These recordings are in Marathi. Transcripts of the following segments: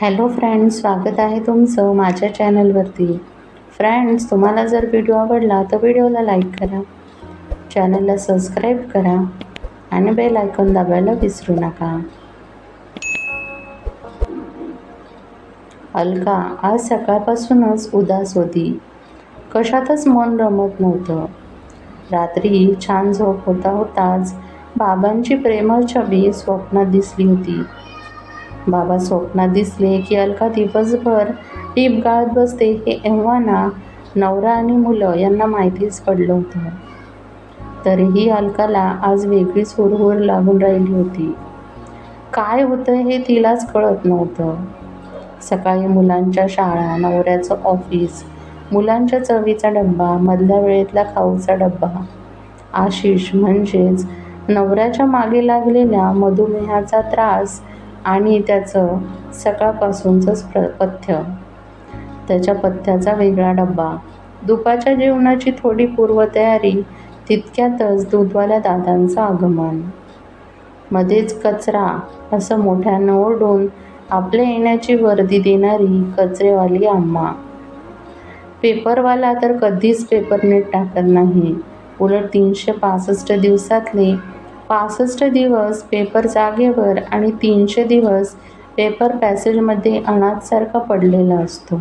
हॅलो फ्रेंड्स, स्वागत आहे तुमचं माझ्या चॅनलवरती. फ्रेंड्स, तुम्हाला जर व्हिडिओ आवडला तर व्हिडिओला लाईक करा, चॅनलला सबस्क्राईब करा आणि बेल आयकॉन दाबायला विसरू नका. अलका आज सकाळपासूनच उदास होती. कशातच मन रमत नव्हतं. रात्री छान झोप होताच बाबांची प्रेमळ छबी स्वप्नात दिसली होती. बाबा स्वप्नात दिसले की अलका दिवसभर टीप गाळत बसते हे एव्हाना नवरा आणि मुलं यांना माहितीच पडलं होतं. तरीही अलकाला आज वेगळीच हुरहुर लागून राहिली होती. काय होतं हे तिलाच कळत नव्हतं. सकाळी मुलांच्या शाळा, नवऱ्याचं ऑफिस, मुलांच्या चवीचा डब्बा, मधल्या वेळेतला खाऊचा डब्बा, आशिष म्हणजेच नवऱ्याच्या मागे लागलेल्या मधुमेहाचा त्रास आणि त्याचं सकाळपासूनचं पथ्य, त्याच्या पथ्याचा वेगळा डब्बा, दुपारच्या जेवणाची थोडी पूर्वतयारी, तितक्यातच दूधवाल्या दादांचं आगमन, मध्येच कचरा असं मोठ्यानं ओरडून आपल्या येण्याची वर्दी देणारी कचरेवाली आम्हा. पेपरवाला तर कधीच पेपर नीट टाकत नाही. उलट 365 दिवसातले 65 दिवस पेपर जागेवर आणि 300 दिवस पेपर पॅसेजमध्ये अनाथसारखा पडलेला असतो.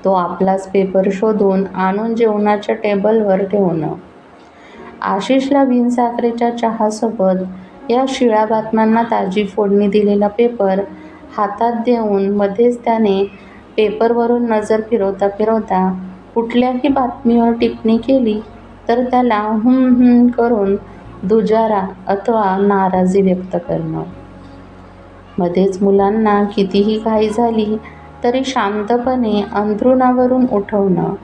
तो आपलाच पेपर शोधून आणून जेवणाच्या टेबलवर ठेवणं. आशिषला बिनसाखरेच्या चहासोबत या शिळ्या बातम्यांना ताजी फोडणी दिलेला पेपर हातात देऊन मध्येच त्याने पेपरवरून नजर फिरवता फिरवता कुठल्याही बातमीवर टिप्पणी केली तर त्याला करून दुजारा अथवा नाराजी व्यक्त करणं. मध्येच मुलांना कितीही घाई झाली तरी शांतपणे अंथरुणावरून उठवणं,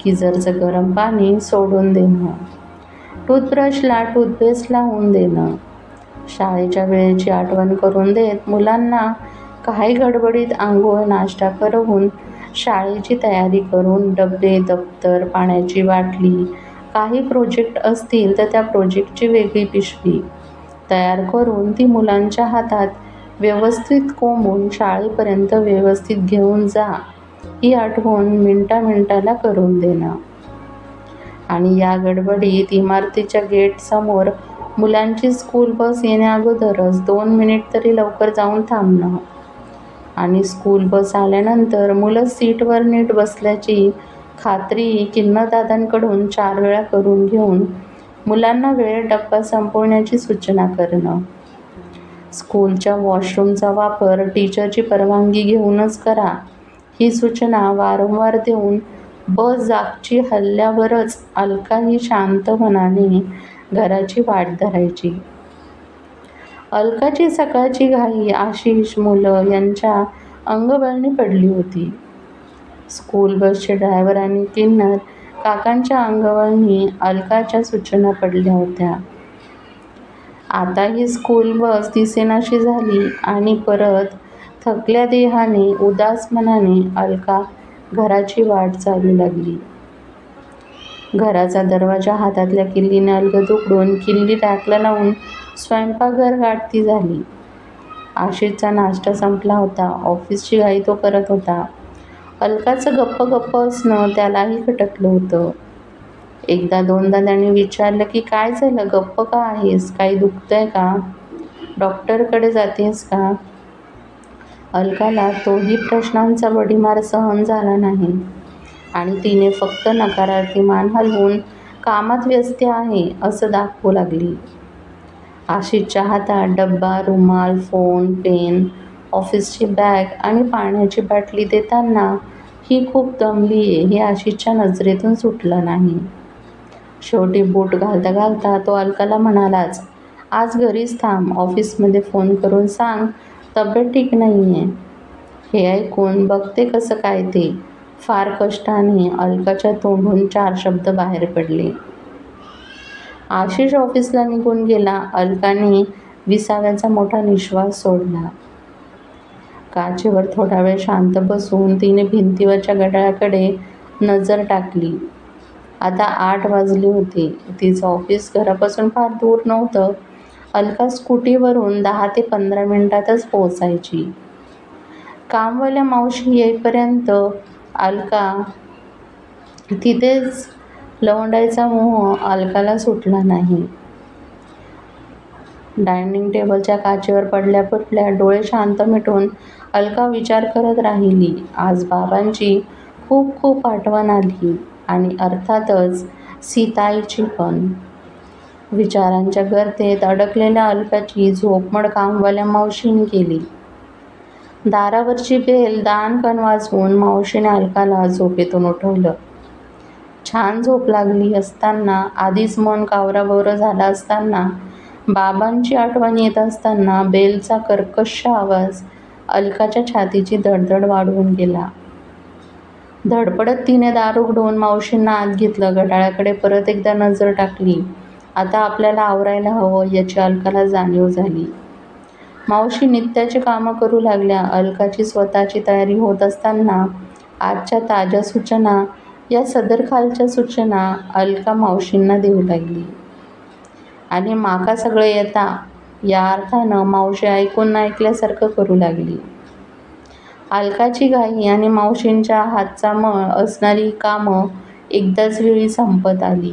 गिझरचं गरम पाणी सोडून देणं, टूथब्रशला टूथपेस्ट लावून देणं, शाळेच्या वेळेची आठवण करून देत मुलांना काही गडबडीत आंघोळ नाश्ता करवून शाळेची तयारी करून डबे, दप्तर, पाण्याची बाटली, काही प्रोजेक्ट असतील तर त्या प्रोजेक्टची वेगळी पिशवी तयार करून ती मुलांच्या हातात व्यवस्थित कोंबून शाळेपर्यंत व्यवस्थित घेऊन जा ही आठवण मिनिटाला करून देणं. आणि या गडबडीत इमारतीच्या गेटसमोर मुलांची स्कूल बस येण्याअगोदरच 2 मिनिट तरी लवकर जाऊन थांबणं आणि स्कूल बस आल्यानंतर मुलं सीटवर नीट बसल्याची खात्री किन्नरदादांकडून 4 वेळा करून घेऊन मुलांना वेळेत डब्बा संपवण्याची सूचना करणं. स्कूलच्या वॉशरूमचा वापर टीचरची परवानगी घेऊनच करा ही सूचना वारंवार देऊन बस जागची हलल्यावरच अलका ही शांत मनाने घराची वाट धरायची. अलकाची सकाळची घाई आशिष, मुलं यांच्या अंगवळणी पडली होती. स्कूल बसचे ड्रायव्हर आणि किन्नर काकांच्या अंगवळणी अलकाच्या सूचना पडल्या होत्या. आता ही स्कूल बस दिसेनाशी झाली आणि परत थकल्या देहाने, उदास मनाने अलका घराची वाट चालू लागली. घराचा दरवाजा हातातल्या किल्लीने अलगद उघडून किल्ली रॅकला लावून स्वयंपाकघर गाठती झाली. आशिषचा नाश्ता संपला होता. ऑफिसची घाई तो करत होता. अलकाचं गप्प असणं त्यालाही खटकलं होतं. एकदा दोनदा त्याने विचारलं की काय झालं, गप्प का आहेस, काही दुखतंय का, डॉक्टरकडे जातेस का. अलकाला तोही प्रश्नांचा भडीमार सहन झाला नाही आणि तिने फक्त नकारार्थी मान हलवून कामात व्यस्त आहे असं दाखवू लागली. आशिषच्या हातात डब्बा, रुमाल, फोन, पेन, ऑफिसची बॅग आणि पाण्याची बाटली देताना ही खूप दमलीये हे आशिषच्या नजरेतून सुटलं नाही. शेवटी बूट घालता घालता तो अलकाला म्हणालाच, आज घरीच थांब, ऑफिसमध्ये फोन करून सांग तब्येत ठीक नाहीये. हे ऐकून बघते कसं काय ते फार कष्टाने अलकाच्या तोंडून 4 शब्द बाहेर पडले. आशिष ऑफिसला निघून गेला. अलकाने विसाव्याचा मोठा निश्वास सोडला. काचेवर थोडा वेळ शांत बसून तिने भिंतीवरच्या घड्याळाकडे नजर टाकली. आता 8 वाजले होते. तिचं ऑफिस घरापासून फार दूर नव्हतं. अलका स्कूटीवरून 10 ते 15 मिनिटातच पोहोचायची. कामवाल्या मावशी येईपर्यंत अलका तिथेच लवंडायचा मोह अलकाला सुटला नाही. डायनिंग टेबलच्या काचेवर पडल्या पडल्या डोळे शांत मिटून अलका विचार करत राहिली. आज बाबांची खूप खूप आठवण आली आणि अर्थातच सीताईची पण. विचारांच्या गर्तेत अडकलेल्या अलकाची झोपमोड कामवाल्या मावशीने केली. दारावरची बेल दाणकन वाजवून मावशीने अलकाला झोपेतून उठवलं. छान झोप लागली असताना, आधीच मन कावराबावरं झालं असताना, बाबांची आठवण येत असताना बेलचा कर्कश आवाज अलकाच्या छातीची धडधड वाढवून गेला. धडपडत तिने दार उघडून मावशींना आत घेतलं. घड्याळाकडे परत एकदा नजर टाकली. आता आपल्याला आवरायला हवं याची अलकाला जाणीव झाली. मावशी नित्याची कामं करू लागल्या. अलकाची स्वतःची तयारी होत असताना आजच्या ताज्या सूचना, या सदरखालच्या सूचना अलका मावशींना देऊ लागली. आणि माका सगळं येता या अर्थानं मावशी ऐकून न ऐकल्यासारखं करू लागली. अलकाची घाई आणि मावशींच्या हातचा मळ असणारी कामं एकदाच वेळी संपत आली.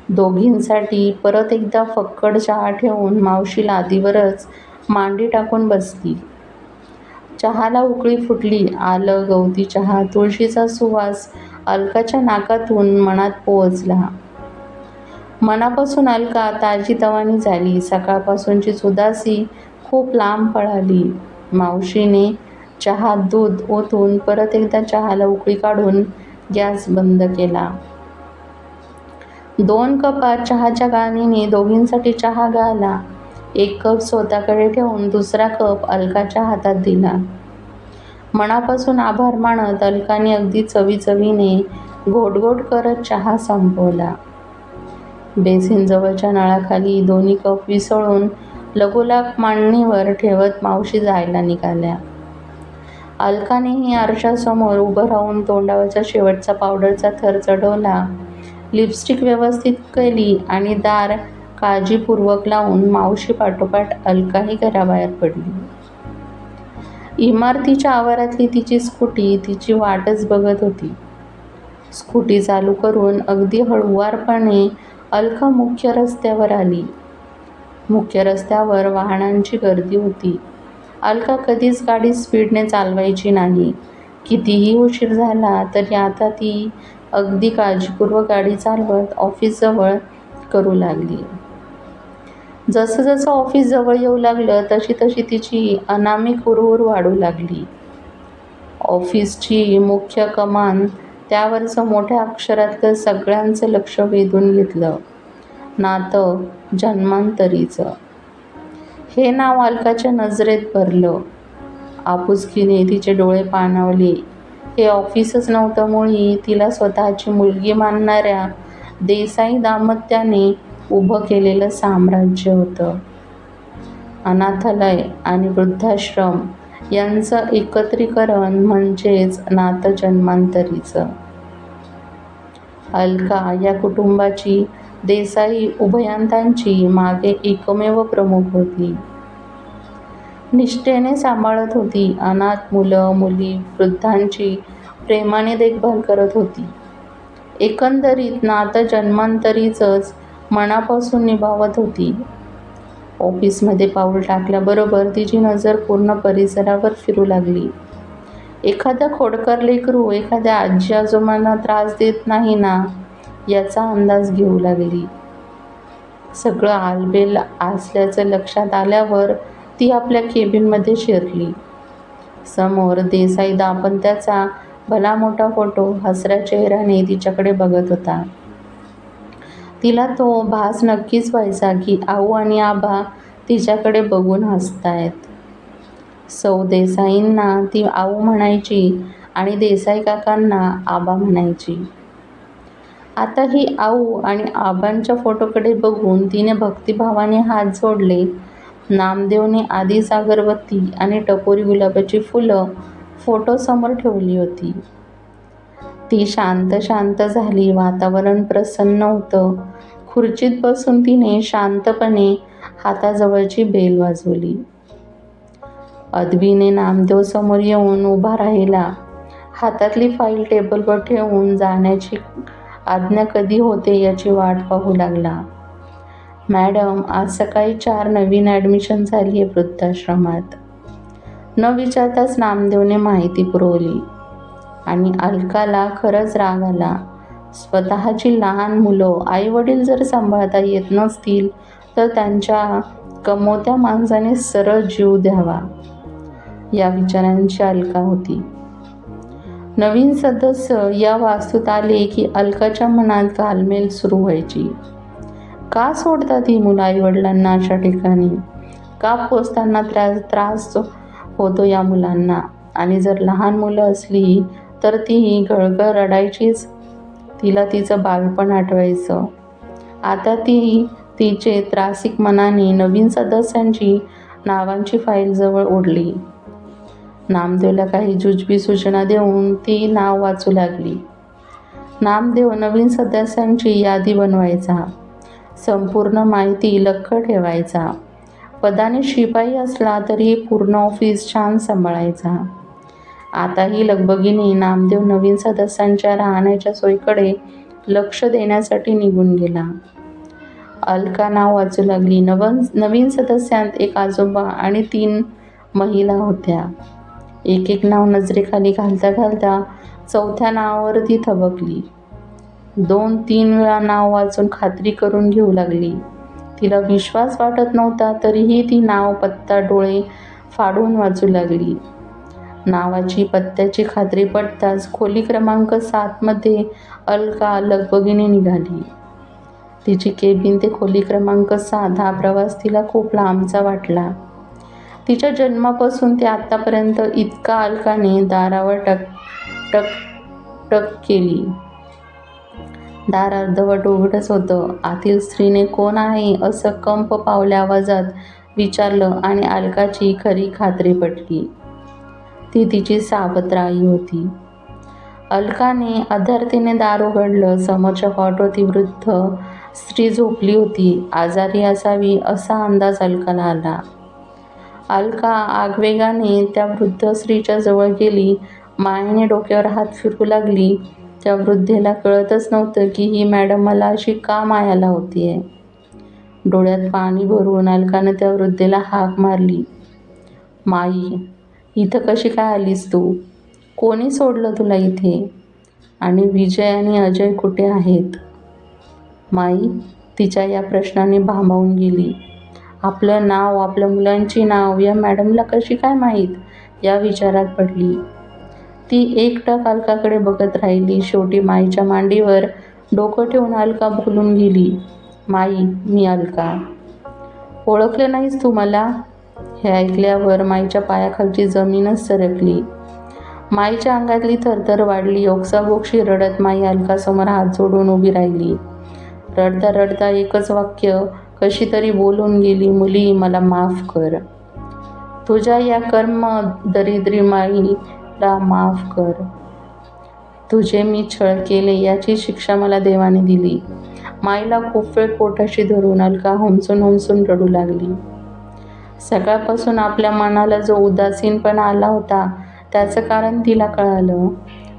दोघींसाठी परत एकदा फक्कड चहा ठेवून मावशी लादीवरच मांडी टाकून बसली. चहाला उकळी फुटली. आलं, गवती चहा, तुळशीचा सुवास अलकाच्या नाकातून मनात पोहोचला. मनापासून अलका ताजीतवानी झाली. सकाळपासूनची उदासी खूप लांब पळाली. मावशीने चहात दूध ओतून परत एकदा चहाला उकळी काढून गॅस बंद केला. 2 कपात चहाच्या गाळणीने दोघींसाठी चहा गाळला. 1 कप स्वतःकडे ठेवून दुसरा कप अलकाच्या हातात दिला. मनापासून आभार मानत अलकाने अगदी चवीचवीने घोटघोट करत चहा संपवला. बेसिनजवळच्या नळाखाली 2 कप विसळून लगोलाग मांडणीवर ठेवत मावशी जायला निघाल्या. अलकानेही आरशासमोर उभं राहून तोंडावरचा शेवटचा पावडरचा थर चढवला. लिपस्टिक व्यवस्थित केली आणि दार काळजीपूर्वक लावून मावशी पाठोपाठ अलकाही घराबाहेर पडली. इमारतीच्या आवारातली तिची स्कूटी तिची वाटच बघत होती. स्कूटी चालू करून अगदी हळुवारपणे अलका मुख्य रस्त्यावर आली. मुख्य रस्त्यावर वाहनांची गर्दी होती. अलका कधीच गाडी स्पीडने चालवायची नाही. कितीही उशीर झाला तरी आता ती अगदी काळजीपूर्वक गाडी चालवत ऑफिसजवळ करू लागली. जसं जसं ऑफिस जवळ येऊ लागलं तशी तशी तिची अनामिक हुरहुर वाढू लागली. ऑफिसची मुख्य कमान, त्यावरचं मोठ्या अक्षरातलं सगळ्यांचं लक्ष वेधून घेतलं. नातं जन्मांतरीचं हे नाव अलकाच्या नजरेत भरलं. आपुसकीने तिचे डोळे पाणावले. हे ऑफिसच नव्हतं, मुळी तिला स्वतःची मुलगी मानणाऱ्या देसाई दाम्पत्याने उभं केलेलं साम्राज्य होतं. अनाथालय आणि वृद्धाश्रम यांचं एकत्रीकरण म्हणजेच नातं जन्मांतरीचं. अलका या कुटुंबाची, देसाई उभयांतांची मागे एकमेव प्रमुख होती. निष्ठेने सांभाळत होती. अनाथ मुलं मुली, वृद्धांची प्रेमाने देखभाल करत होती. एकंदरीत नातं जन्मांतरीचंच मनापासून निभावत होती. ऑफिसमध्ये पाऊल टाकल्याबरोबर तिची नजर पूर्ण परिसरावर फिरू लागली. एखादं खोडकर लेकरू एखाद्या आजी आजोबांना त्रास देत नाही ना याचा अंदाज घेऊ लागली. सगळं आलबेल असल्याचं लक्षात आल्यावर ती आपल्या केबिनमध्ये शिरली. समोर देसाई दाम्पत्याचा भला मोठा फोटो हसऱ्या चेहऱ्याने तिच्याकडे बघत होता. तिला तो भास नक्कीच व्हायचा की आऊ आणि आबा तिच्याकडे बघून हसतायत. सौ देसाईंना ती आऊ म्हणायची आणि देसाई काकांना आबा म्हणायची. आता ही आऊ आणि आबांच्या फोटोकडे बघून तिने भक्तिभावाने हात जोडले. नामदेवने आधीच अगरबत्ती आणि टपोरी गुलाबाची फुलं फोटोसमोर ठेवली होती. ती शांत शांत झाली. वातावरण प्रसन्न होतं. खुर्चीत बसून तिने शांतपणे हाताजवळची बेल वाजवली. अद्वीने नामदेव समोर येऊन उभा राहिला. हातातली फाईल टेबलवर ठेवून जाण्याची आज्ञा कधी होते याची वाट पाहू लागला. मॅडम, आज सकाळी 4 नवीन ॲडमिशन झाली आहे वृद्धाश्रमात. न विचारताच नामदेवने माहिती पुरवली आणि अलकाला खरंच राग आला. स्वतःची लहान मुलं आईवडील जर सांभाळता येत नसतील तर त्यांच्या कमवत्या माणसाने सरळ जीव द्यावा, या विचारांची अलका होती. नवीन सदस्य या वास्तूत आले की अलकाच्या मनात घालमेल सुरू व्हायची. का सोडतात ही मुलं आईवडिलांना अशा ठिकाणी? का पोचताना त्रास होतो या मुलांना? आणि जर लहान मुलं असली तर ती गळगळ रडायचीच. तिला तिचं बालपण आठवायचं. आता ती तिचे त्रासिक मनाने नवीन सदस्यांची नावांची फाईल जवळ ओढली. नामदेवला काही जुजबी सूचना देऊन ती नाव वाचू लागली. नामदेव नवीन सदस्यांची यादी बनवायचा. संपूर्ण माहिती लख्ख ठेवायचा. पदाने शिपाई असला तरी पूर्ण ऑफिस छान सांभाळायचा. आताही लगबगीने नामदेव नवीन सदस्यांच्या राहण्याच्या सोयीकडे लक्ष देण्यासाठी निघून गेला. अलका नाव वाचू लागली. नवीन सदस्यांत एक आजोबा आणि 3 महिला होत्या. एक नाव नजरेखाली घालता घालता 4थ्या नावावर ती थबकली. 2-3 वेळा नाव वाचून खात्री करून घेऊ लागली. तिला विश्वास वाटत नव्हता तरीही ती नाव, पत्ता डोळे फाडून वाचू लागली. नावाची पत्त्याची खात्री पडताच खोली क्रमांक 7 मध्ये अलका लगबगीने निघाली. तिची केबिन ते खोली क्रमांक 7 हा प्रवास तिला खूप लांबचा वाटला. तिच्या जन्मापासून ते आत्तापर्यंत इतका अलकाने दारावर टक टक टक केली. दार अर्धवट उघडच होतं. आतील स्त्रीने कोण आहे असं कंप पावल्या आवाजात विचारलं आणि अलकाची खरी खात्री पटली. ती तिची सावत्र आई होती. अलकाने अधारतेने दार उघडलं. समोरच्या कॉटवर ती वृद्ध स्त्री झोपली होती. आजारी असावी असा अंदाज अलकाला आला. अलका आगवेगाने त्या वृद्ध स्त्रीच्या जवळ गेली. मायेने डोक्यावर हात फिरवू लागली. त्या वृद्धेला कळतच नव्हतं की ही मॅडम मला अशी का माया लावतीये. डोळ्यात पाणी भरून अलकानं त्या वृद्धेला हाक मारली. माई, इथं कशी काय आलीस तू? कोणी सोडलं तुला इथे? आणि विजय आणि अजय कुठे आहेत? माई तिच्या या प्रश्नाने भांबावून गेली. आपलं नाव, आपल्या मुलांची नाव या मॅडमला कशी काय माहीत, या विचारात पडली. ती एकटक अलकाकडे बघत राहिली. शेवटी माईच्या मांडीवर डोकं ठेवून अलका बोलून गेली. माई, मी अलका. ओळखलं नाहीस तू मला? हे ऐकल्यावर माईच्या पायाखालची जमीनच सरकली. माईच्या अंगातली थरथर वाढली. ओक्साबोक्शी रडत माई अलकासमोर हात जोडून उभी राहिली. रडता रडता एकच वाक्य कशी तरी बोलून गेली. मुली, मला माफ कर. तुझ्या या कर्म दरिद्री माईला माफ कर. तुझे मी छळ केले याची शिक्षा मला देवाने दिली. माईला खूप वेळ पोटाशी धरून अलका हमसून हमसून रडू लागली. सकाळपासून आपल्या मनाला जो उदासीनपणा आला होता त्याचं कारण तिला कळालं.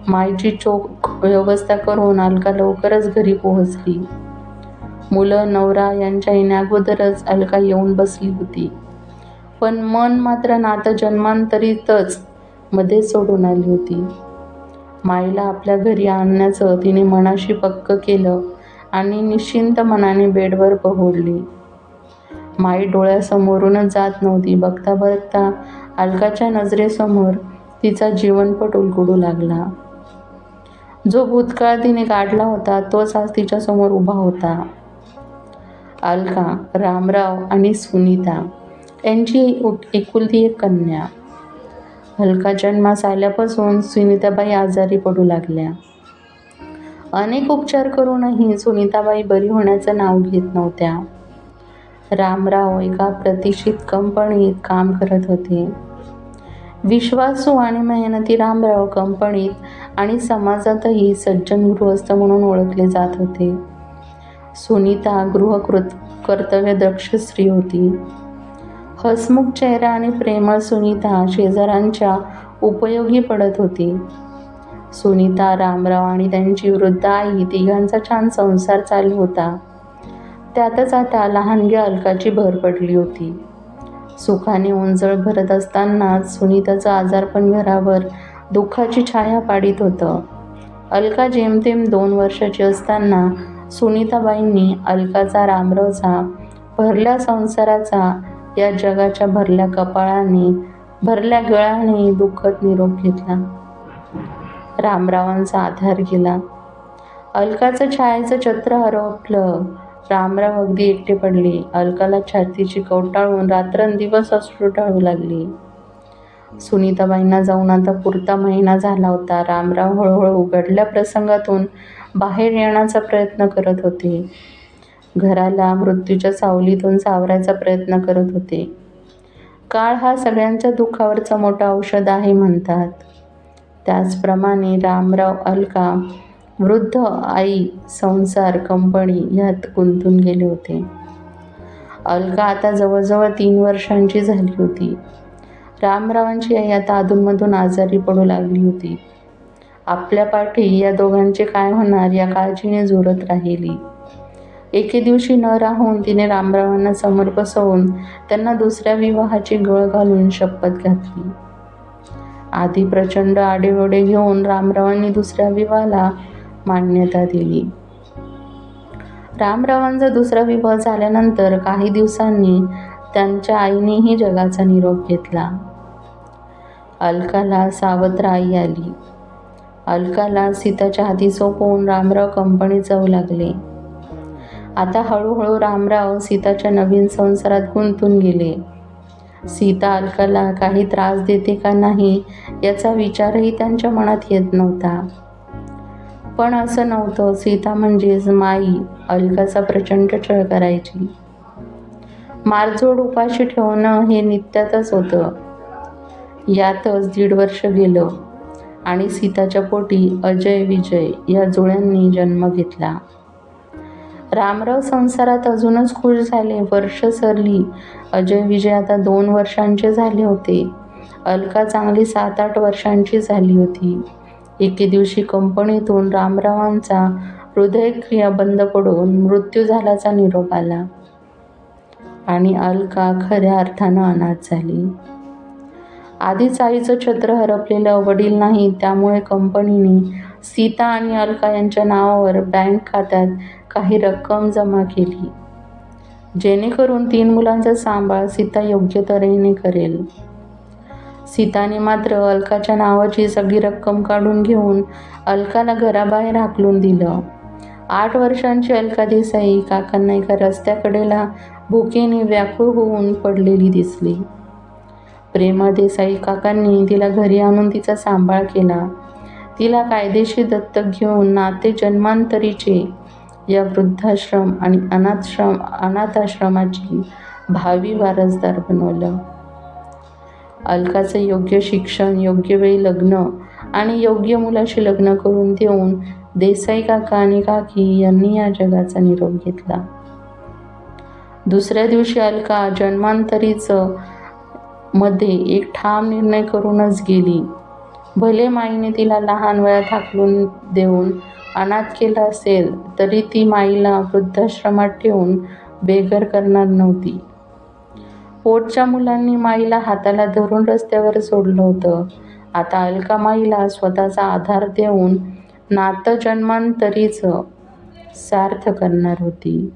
माईची चोख व्यवस्था करून अलका लवकरच घरी पोहोचली. मुलं, नवरा यांच्या येण्याअगोदरच अलका येऊन बसली होती. पण मन मात्र नातं जन्मांतरीतच मध्ये सोडून आली होती. माईला आपल्या घरी आणण्याचं तिने मनाशी पक्क केलं आणि निश्चिंत मनाने बेडवर पहुडली. माई डोळ्यासमोरूनच जात नव्हती. बघता बघता अलकाच्या नजरेसमोर तिचा जीवनपट उलगडू लागला. जो भूतकाळ तिने काढला होता तोच आज तिच्यासमोर उभा होता. अलका, रामराव आणि सुनीता यांची एकुलती एक कन्या. अलका जन्मास आल्यापासून सुनीताबाई आजारी पडू लागल्या. अनेक उपचार करूनही सुनीताबाई बरी होण्याचं नाव घेत नव्हत्या. रामराव एका प्रतिष्ठित कंपनीत काम करत होते. विश्वासू आणि मेहनती रामराव कंपनीत आणि समाजातही सज्जन गृहस्थ म्हणून ओळखले जात होते. सुनीता कर्तव्यदक्ष स्त्री होती. हसमुख चेहरा आणि प्रेमळ सुनीता शेजाऱ्यांच्या उपयोगी पडत होती. सुनीता, रामराव आणि त्यांची वृद्ध आई तिघांचा छान संसार चालू होता. त्यातच आता लहानगी अलकाची भर पडली होती. सुखाने ओंजळ भरत असतानाच सुनीताचं आजारपण घरावर दुःखाची छाया पाडीत होतं. अलका जेमतेम 2 वर्षाची असताना सुनीताबाईंनी अलकाचा, रामरावचा भरल्या संसाराचा, या जगाच्या भरल्या कपाळाने, भरल्या गळ्याने दुःखद निरोप घेतला. रामरावांचा आधार गेला. अलकाचं छायेचं छत्र हरपलं. रामराव अगदी एकटे पडले. अलकाला छातीची कवटाळून रात्रंदिवस अश्रू ढाळू लागली. सुनीताबाईंना जाऊन आता पुरता महिना झाला होता. रामराव हळूहळू उघडल्या प्रसंगातून बाहेर येण्याचा प्रयत्न करत होते. घराला मृत्यूच्या सावलीतून सावरायचा प्रयत्न करत होते. काळ हा सगळ्यांच्या दुःखावरचा मोठा औषध आहे म्हणतात. त्याचप्रमाणे रामराव, अलका, वृद्ध आई, संसार, कंपनी ह्यात गुंतून गेले होते. अलका आता जवळजवळ 3 वर्षांची झाली होती. रामरावांची आई आता अधूनमधून आजारी पडू लागली होती. आपल्या पाठी या दोघांचे काय होणार या काळजीने झुरत राहिली. एके दिवशी न राहून तिने रामरावांना समोर बसवून त्यांना दुसऱ्या विवाहाची गळ घालून शपथ घातली. आधी प्रचंड आडेओढे घेऊन रामरावांनी दुसऱ्या विवाहाला मान्यता दिली. रामरावांचा दुसरा विवाह झाल्यानंतर काही दिवसांनी त्यांच्या आईनेही जगाचा निरोप घेतला. अलकाला सावत्र आई आली. अलकाला सीताच्या हाती सोपवून रामराव कंपनीत जाऊ लागले. आता हळूहळू रामराव सीताच्या नवीन संसारात गुंतून गेले. सीता अलकाला काही त्रास देते का नाही याचा विचारही त्यांच्या मनात येत नव्हता. पण असं नव्हतं. सीता म्हणजेच माई अलकाचा प्रचंड छळ करायची. मारझोड उपाशी ठेवणं हे नित्यातच होतं. यातच 1.5 वर्ष गेलं आणि सीताच्या पोटी अजय, विजय या जुळ्यांनी जन्म घेतला. रामराव संसारात अजूनच खुश झाले. वर्ष सरली. अजय, विजय आता 2 वर्षांचे झाले होते. अलका चांगली 7-8 वर्षांची झाली होती. एके दिवशी कंपनीतून रामरावांचा हृदयक्रिया बंद पडून मृत्यू झाल्याचा निरोप आला आणि अलका खऱ्या अर्थानं अनाथ झाली. आधीच आईचं छत्र हरपलेलं, वडील नाही, त्यामुळे कंपनीने सीता आणि अलका यांच्या नावावर बँक खात्यात काही रक्कम जमा केली, जेणेकरून 3 मुलांचा सांभाळ सीता योग्य तऱ्हेने करेल. सीताने मात्र अलकाच्या नावाची सगळी रक्कम काढून घेऊन अलकाला घराबाहेर हाकलून दिलं. 8 वर्षांची अलका देसाई काकांना एका रस्त्याकडेला भुकेने व्याकुळ होऊन पडलेली दिसली. प्रेमळ देसाई काकांनी तिला घरी आणून तिचा सांभाळ केला. तिला कायदेशीर दत्तक घेऊन नाते जन्मांतरीचे या वृद्धाश्रम आणि अनाथाश्रमाची भावी वारसदार बनवलं. अलकाचं योग्य शिक्षण, योग्य वेळी लग्न आणि योग्य मुलाशी लग्न करून देऊन देसाई काका आणि काकी यांनी या जगाचा निरोप घेतला. दुसऱ्या दिवशी अलका जन्मांतरीचं मध्ये एक ठाम निर्णय करूनच गेली. भले माईने तिला लहान वयात हाकलून देऊन अनाथ केलं असेल तरी ती माईला वृद्धाश्रमात ठेवून बेघर करणार नव्हती. पोटच्या मुलांनी माईला हाताला धरून रस्त्यावर सोडलं होतं. आता अलका माईला स्वतःचा आधार देऊन नातं जन्मांतरीचं सार्थ करणार होती.